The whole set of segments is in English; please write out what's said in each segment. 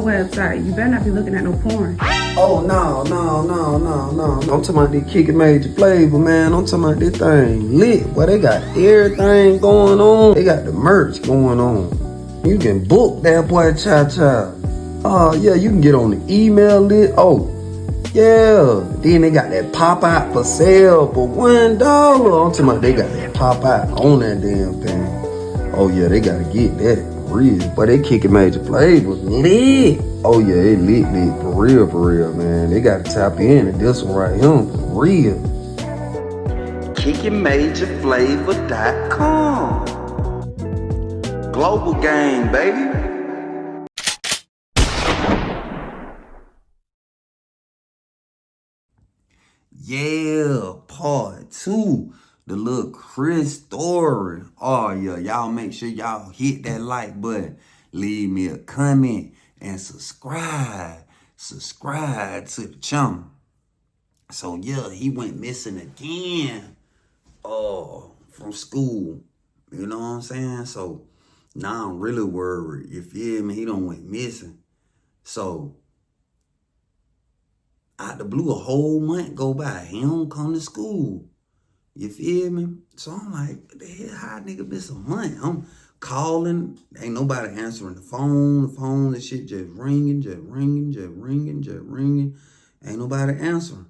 website. You better not be looking at no porn. Oh, no. I'm talking about this Kicking Major Flavor, man. I'm talking about this thing lit. Well, they got everything going on. They got the merch going on. You can book that boy Cha-Cha. Yeah, you can get on the email list. Oh, yeah. Then they got that pop-out for sale for $1. I'm talking about they got that pop-out on that damn thing. Oh, yeah, they got to get that. Real. But they Kicking Major Flavors lit. Oh yeah, it lit for real, man. They gotta tap in to this one right here for real. KickingMajorFlavor.com. Global gang, baby. Yeah, part 2. The little Chris story. Oh yeah, y'all make sure y'all hit that like button. Leave me a comment and subscribe. Subscribe to the channel. So yeah, he went missing again. From school. You know what I'm saying? So now I'm really worried. You feel me? He done went missing. So out the blue, a whole month go by. He don't come to school. You feel me? So I'm like, what the hell, how nigga miss a month? I'm calling, ain't nobody answering the phone. The phone and shit just ringing. Ain't nobody answering.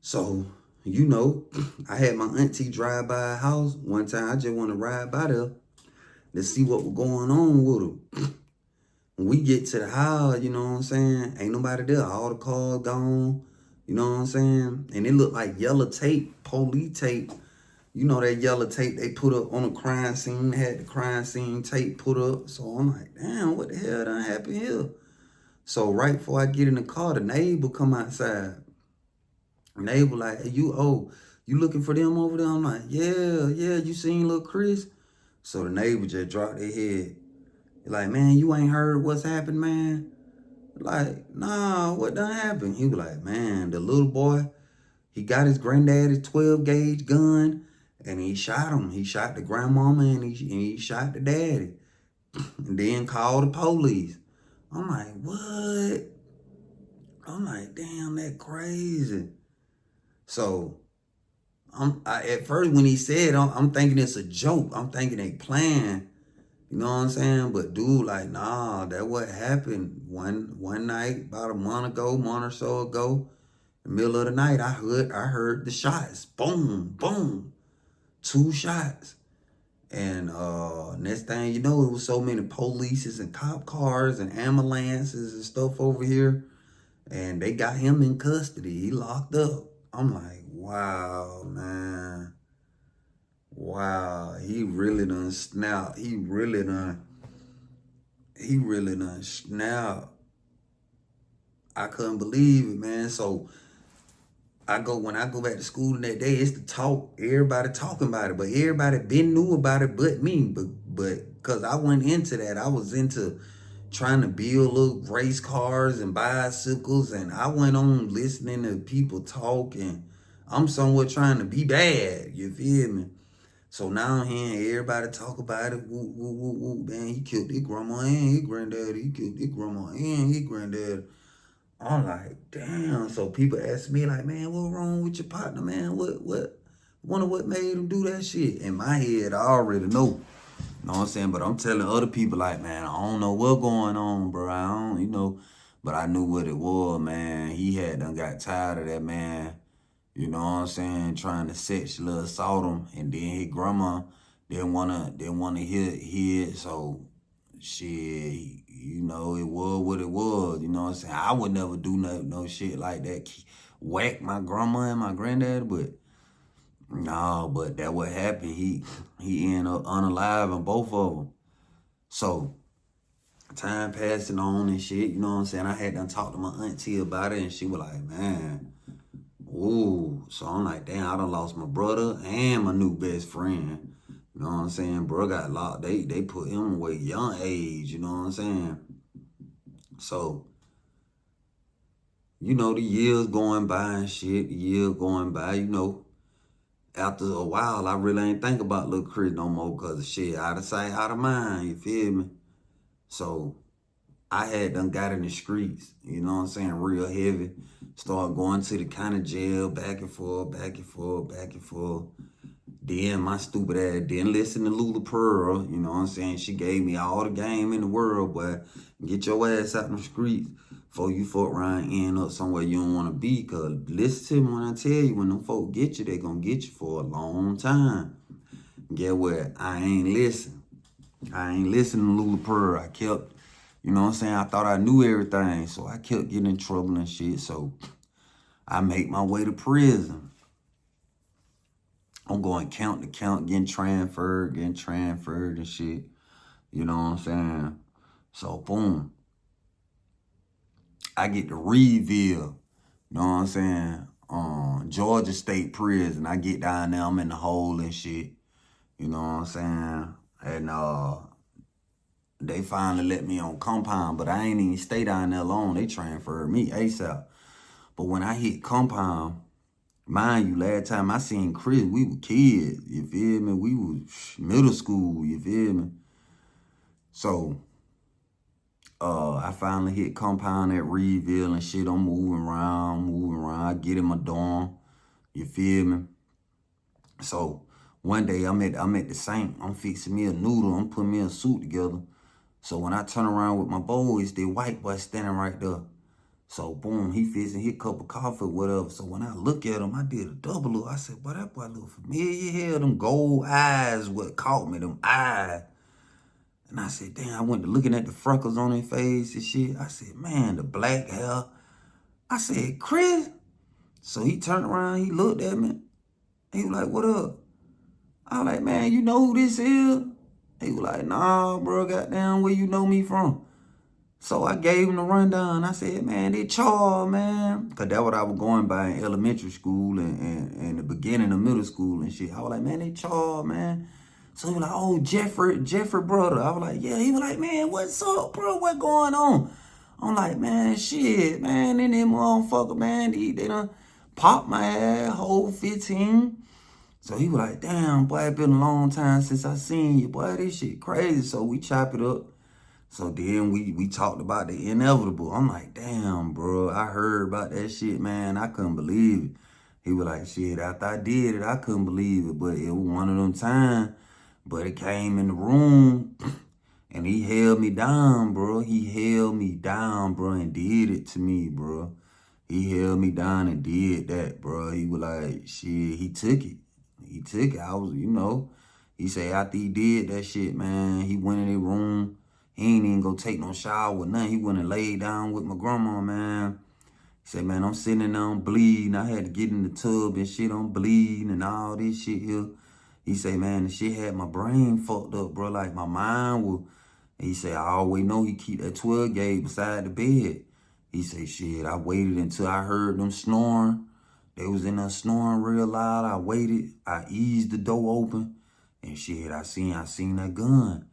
So, you know, I had my auntie drive by a house one time. I just want to ride by there to see what was going on with her. When we get to the house, you know what I'm saying? Ain't nobody there. All the cars gone. You know what I'm saying? And it looked like yellow tape, police tape. You know that yellow tape they put up on the crime scene, had the crime scene tape put up. So I'm like, damn, what the hell done happened here? So right before I get in the car, the neighbor come outside. The neighbor like, hey, you looking for them over there? I'm like, yeah, you seen little Chris? So the neighbor just dropped their head. Like, man, you ain't heard what's happened, man? Like, nah, what done happened? He was like, man, the little boy, he got his granddaddy's 12 gauge gun and he shot him. He shot the grandmama and he shot the daddy. And then called the police. I'm like, what? I'm like, damn, that crazy. So at first when he said, I'm thinking it's a joke. I'm thinking they playing. You know what I'm saying? But dude, like, nah, that what happened one night, about a month or so ago. In the middle of the night, I heard the shots. Boom, boom. 2 shots. And next thing you know, it was so many polices and cop cars and ambulances and stuff over here. And they got him in custody. He locked up. I'm like, wow, man. Wow. He really done snapped. He really done snapped. I couldn't believe it, man. So when I go back to school that day, it's the talk. Everybody talking about it, but everybody been knew about it but me. But cause I went into that, I was into trying to build little race cars and bicycles, and I went on listening to people talk, and I'm somewhat trying to be bad. You feel me? So now I'm hearing everybody talk about it. Woo, woo, woo, woo. Man, he killed his grandma and his granddaddy. He killed his grandma and his granddaddy. I'm like, damn. So people ask me like, man, what wrong with your partner, man? Wonder what made him do that shit? In my head, I already know. You know what I'm saying? But I'm telling other people like, man, I don't know what's going on, bro. I don't, but I knew what it was, man. He had done got tired of that, man. You know what I'm saying? Trying to sexually assault him. And then his grandma didn't wanna hear it. So shit, it was what it was. You know what I'm saying? I would never do no shit like that. Whack my grandma and my granddad, but no, but that what happened. He ended up unaliving both of them. So time passing on and shit, you know what I'm saying? I had done talked to my auntie about it, and she was like, man, ooh. So I'm like, damn, I done lost my brother and my new best friend. You know what I'm saying? Bro got locked. They put him away young age, you know what I'm saying? So, the years going by and shit, after a while, I really ain't think about little Chris no more because of shit, out of sight, out of mind, you feel me? So, I had done got in the streets, you know what I'm saying, real heavy. Started going to the county jail, back and forth, back and forth, back and forth. Then my stupid ass didn't listen to Lula Pearl, you know what I'm saying? She gave me all the game in the world, but get your ass out in the streets before you fuck around and end up somewhere you don't want to be. Cause listen to me when I tell you, when them folk get you, they gonna get you for a long time. Get what? I ain't listen. I ain't listening to Lula Pearl. I kept, you know what I'm saying? I thought I knew everything, so I kept getting in trouble and shit. So I make my way to prison. I'm going count to count, getting transferred and shit. You know what I'm saying? So boom, I get to Reedville. You know what I'm saying? Georgia State Prison. I get down there, I'm in the hole and shit. You know what I'm saying? And they finally let me on compound, but I ain't even stay down there long. They transferred me ASAP. But when I hit compound, mind you, last time I seen Chris, we were kids, you feel me? We was middle school, you feel me? So, I finally hit compound at Reedville and shit. I'm moving around. I get in my dorm, you feel me? So, one day I'm at the sink. I'm fixing me a noodle. I'm putting me a soup together. So when I turn around with my boys, the white boy standing right there. So boom, he fixing his cup of coffee or whatever. So when I look at him, I did a double look. I said, boy, that boy look familiar here. Them gold eyes, what caught me, them eyes. And I said, damn, I went to looking at the freckles on his face and shit. I said, man, the black hair. I said, Chris? So he turned around, he looked at me. He was like, what up? I was like, man, you know who this is? He was like, nah, bro, goddamn, where you know me from? So I gave him the rundown. I said, man, they Charles, man. Because that's what I was going by in elementary school and the beginning of middle school and shit. I was like, man, they Charles, man. So he was like, oh, Jeffrey brother. I was like, yeah. He was like, man, what's up, bro? What going on? I'm like, man, shit, man. And them motherfucker, man, they done popped my ass, whole 15. So he was like, damn, boy, it been a long time since I seen you. Boy, this shit crazy. So we chop it up. So then we talked about the inevitable. I'm like, damn, bro, I heard about that shit, man. I couldn't believe it. He was like, shit, after I did it, I couldn't believe it. But it was one of them times. But it came in the room and he held me down, bro. He held me down, bro, and did it to me, bro. He held me down and did that, bro. He was like, shit, he took it. He took it. I was, you know, he said after he did that shit, man, he went in the room. He ain't even go take no shower with nothing. He went and laid down with my grandma, man. He said, man, I'm sitting in there, I'm bleeding. I had to get in the tub and shit, I'm bleeding and all this shit here. He said, man, the shit had my brain fucked up, bro. Like my mind was, he said, I always know he keep that 12 gauge beside the bed. He said, shit, I waited until I heard them snoring. They was in there snoring real loud. I waited. I eased the door open. And shit, I seen that gun.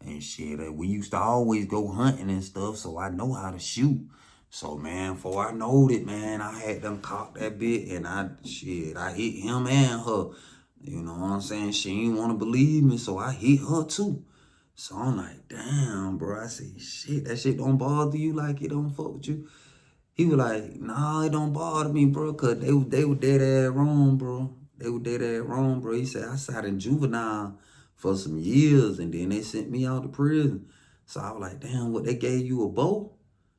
And shit, we used to always go hunting and stuff, so I know how to shoot. So, man, before I knowed it, man, I had them cock that bit, and I hit him and her. You know what I'm saying? She ain't want to believe me, so I hit her too. So I'm like, damn, bro. I said, shit, that shit don't bother you like it don't fuck with you? He was like, nah, it don't bother me, bro, because they were dead ass wrong, bro. They were dead ass wrong, bro. He said, I sat in juvenile for some years, and then they sent me out to prison. So I was like, damn, what, they gave you a bow?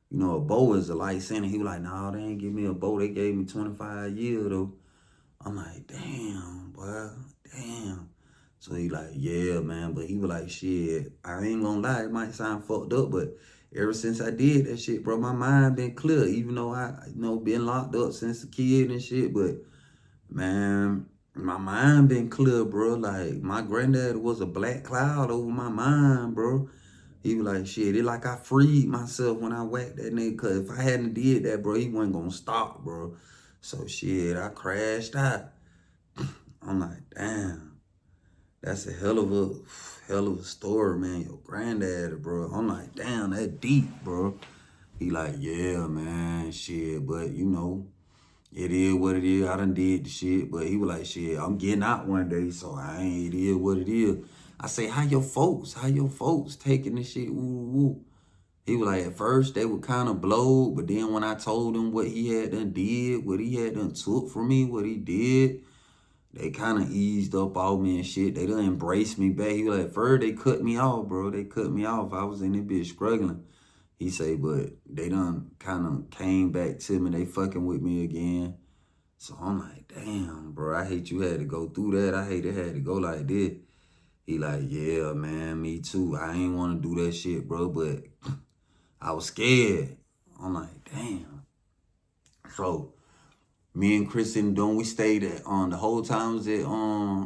You know, a bow is a life sentence. He was like, nah, they ain't give me a bow. They gave me 25 years, though. I'm like, damn, boy, damn. So he like, yeah, man. But he was like, shit, I ain't gonna lie, it might sound fucked up, but ever since I did that shit, bro, my mind been clear. Even though I, been locked up since a kid and shit, but man, my mind been clear, bro. Like, my granddad was a black cloud over my mind, bro. He was like, shit, it like I freed myself when I whacked that nigga. Cause if I hadn't did that, bro, he wasn't gonna stop, bro. So shit, I crashed out. I'm like, damn, that's a hell of a story, man. Your granddad, bro. I'm like, damn, that deep, bro. He like, yeah, man, shit. But you know, it is what it is. I done did the shit. But he was like, shit, I'm getting out one day, so it is what it is. I say, how your folks taking this shit? Woo, woo. He was like, at first they were kind of blowed, but then when I told him what he had done did, what he had done took from me, what he did, they kind of eased up on me and shit. They done embraced me back. He was like, at first they cut me off, bro. They cut me off. I was in this bitch struggling. He say, but they done kind of came back to me. They fucking with me again. So I'm like, damn, bro, I hate you had to go through that. I hate it had to go like this. He like, yeah, man, me too. I ain't want to do that shit, bro, but I was scared. I'm like, damn. So me and Chris and Don, we stayed at the whole time I was at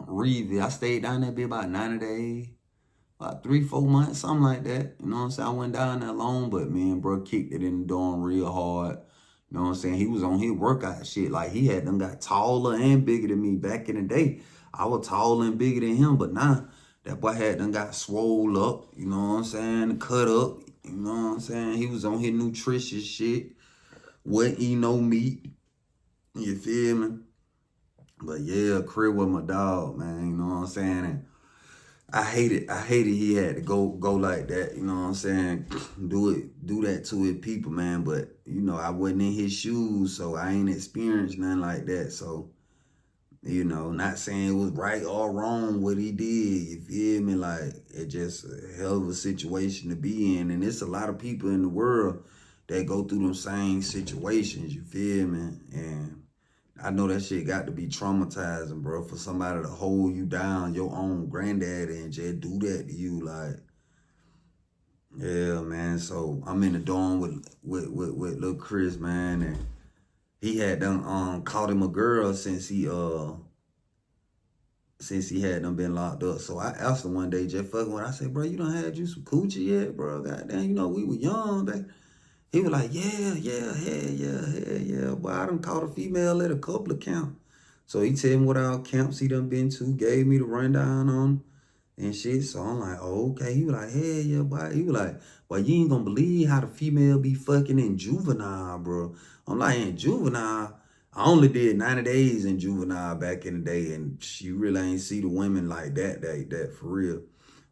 Reeville. I stayed down there be about 90 days, about 3-4 months, something like that. You know what I'm saying? I went down there alone, but me and bro kicked it in the dorm real hard. You know what I'm saying? He was on his workout shit. Like he had them got taller and bigger than me back in the day. I was taller and bigger than him, but now that boy had done got swole up, you know what I'm saying? Cut up, you know what I'm saying? He was on his nutritious shit. Wasn't eat no meat. You feel me? But yeah, Crib was my dog, man. You know what I'm saying? And I hated he had to go like that. You know what I'm saying? Do that to his people, man. But you know, I wasn't in his shoes, so I ain't experienced nothing like that. So, you know, not saying it was right or wrong what he did. You feel me? Like it just a hell of a situation to be in, and it's a lot of people in the world that go through them same situations. You feel me? And I know that shit got to be traumatizing, bro, for somebody to hold you down, your own granddaddy, and just do that to you. Like, yeah, man. So I'm in the dorm with little Chris, man, and he had done caught him a girl since he had done been locked up. So I asked him one day, just fucking with, I said, bro, you done had you some coochie yet, bro? Goddamn, you know, we were young back. He was like, yeah. Boy, I done caught a female at a couple of camps. So he tell me what all camps he done been to, gave me the rundown on them and shit. So I'm like, oh, okay. He was like, hell yeah, boy. He was like, well, you ain't gonna believe how the female be fucking in juvenile, bro. I'm like, in juvenile, I only did 90 days in juvenile back in the day, and she really ain't see the women like that for real.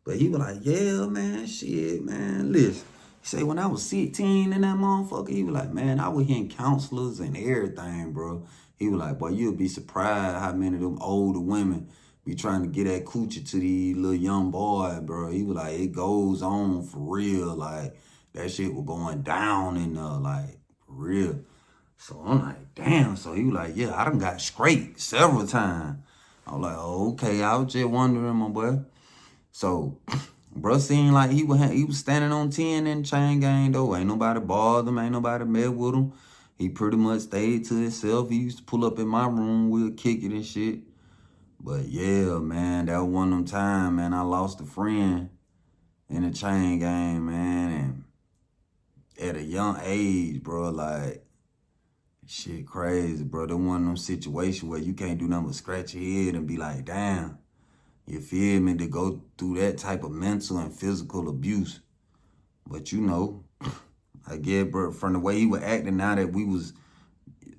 But he was like, yeah, man, shit, man, listen. He say, when I was 16 in that motherfucker, he was like, man, I was hearing counselors and everything, bro. He was like, boy, you'll be surprised how many of them older women be trying to get that coochie to these little young boy, bro. He was like, it goes on for real. Like, that shit was going down in like, for real. So I'm like, damn. So he was like, yeah, I done got scraped several times. I was like, oh, okay. I was just wondering, my boy. So, bro seemed like he was standing on 10 in the chain gang, though. Ain't nobody bothered him. Ain't nobody met with him. He pretty much stayed to himself. He used to pull up in my room. We'll kick it and shit. But yeah, man, that was one of them times, man. I lost a friend in the chain gang, man. And at a young age, bro, like, shit crazy, bro. That one of them situations where you can't do nothing but scratch your head and be like, damn. You feel me? To go through that type of mental and physical abuse. But you know, I get, bro, from the way he was acting now that we was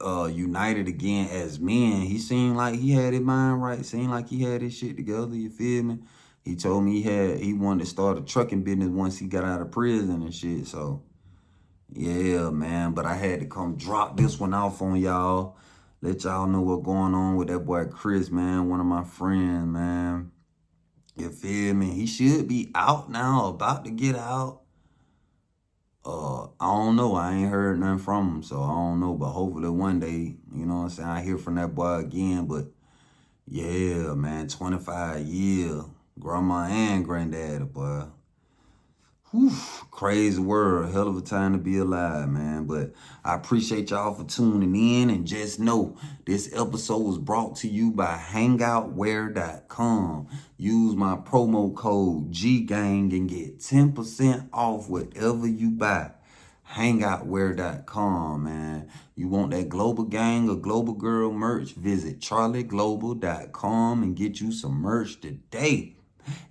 united again as men, he seemed like he had his mind right. Seemed like he had his shit together, you feel me? He told me he wanted to start a trucking business once he got out of prison and shit. So, yeah, man. But I had to come drop this one off on y'all. Let y'all know what's going on with that boy Chris, man. One of my friends, man. You feel me? He should be out now, about to get out. I don't know. I ain't heard nothing from him, so I don't know. But hopefully one day, you know what I'm saying, I hear from that boy again. But yeah, man, 25 years. Grandma and granddaddy, boy. Whew, crazy world. Hell of a time to be alive, man. But I appreciate y'all for tuning in. And just know this episode was brought to you by hangoutwear.com. Use my promo code GGANG and get 10% off whatever you buy. Hangoutwear.com, man. You want that Global Gang or Global Girl merch? Visit charlieglobal.com and get you some merch today.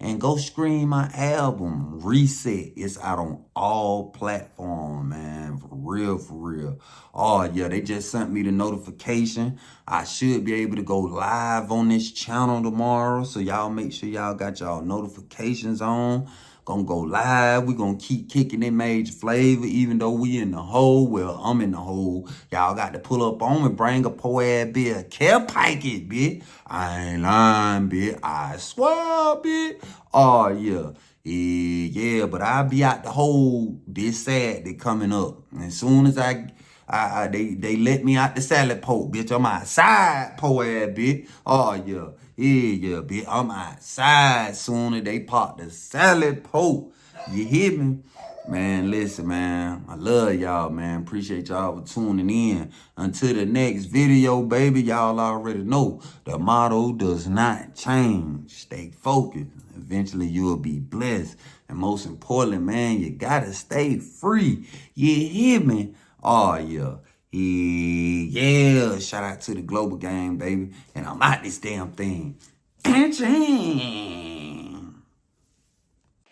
And go stream my album, Reset. It's out on all platforms, man. For real, for real. Oh, yeah, they just sent me the notification. I should be able to go live on this channel tomorrow. So y'all make sure y'all got y'all notifications on. Gonna go live. We gonna keep kicking in Major Flavor, even though we in the hole. Well, I'm in the hole. Y'all got to pull up on me, bring a poor ass beer. Care pike it, bitch. I ain't lying, bitch. I swear, bitch. Oh, yeah. Yeah, but I'll be out the hole this Saturday coming up. And as soon as they let me out the salad pole, bitch. I'm outside, po ass bitch. Oh yeah, yeah, bitch. I'm outside soon as they pop the salad pole. You hear me? Man, listen, man. I love y'all, man. Appreciate y'all for tuning in. Until the next video, baby, y'all already know the motto does not change. Stay focused. Eventually, you'll be blessed. And most importantly, man, you gotta stay free. You hear me? Oh, yeah. Yeah. Shout out to the Global Gang, baby. And I'm out this damn thing.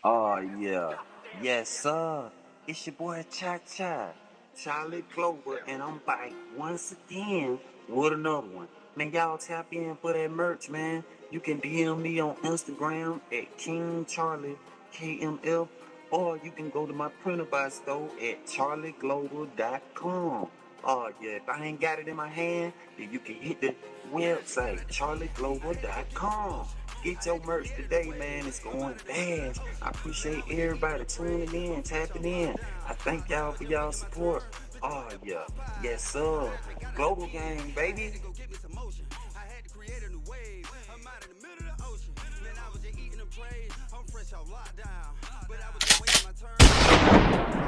Oh, yeah. Yes, sir. It's your boy Cha Cha, Charlie Clover, and I'm back once again with another one. Man, y'all tap in for that merch, man. You can DM me on Instagram at King Charlie KMF, or you can go to my printer by store at charlieglobal.com. Oh, yeah, if I ain't got it in my hand, then you can hit the website, charlieglobal.com. Get your merch today, man. It's going fast. I appreciate everybody tuning in, tapping in. I thank y'all for y'all support. Oh, yeah. Yes, sir. Global Gang, baby. I'm fresh off lockdown, but I was just waiting my turn.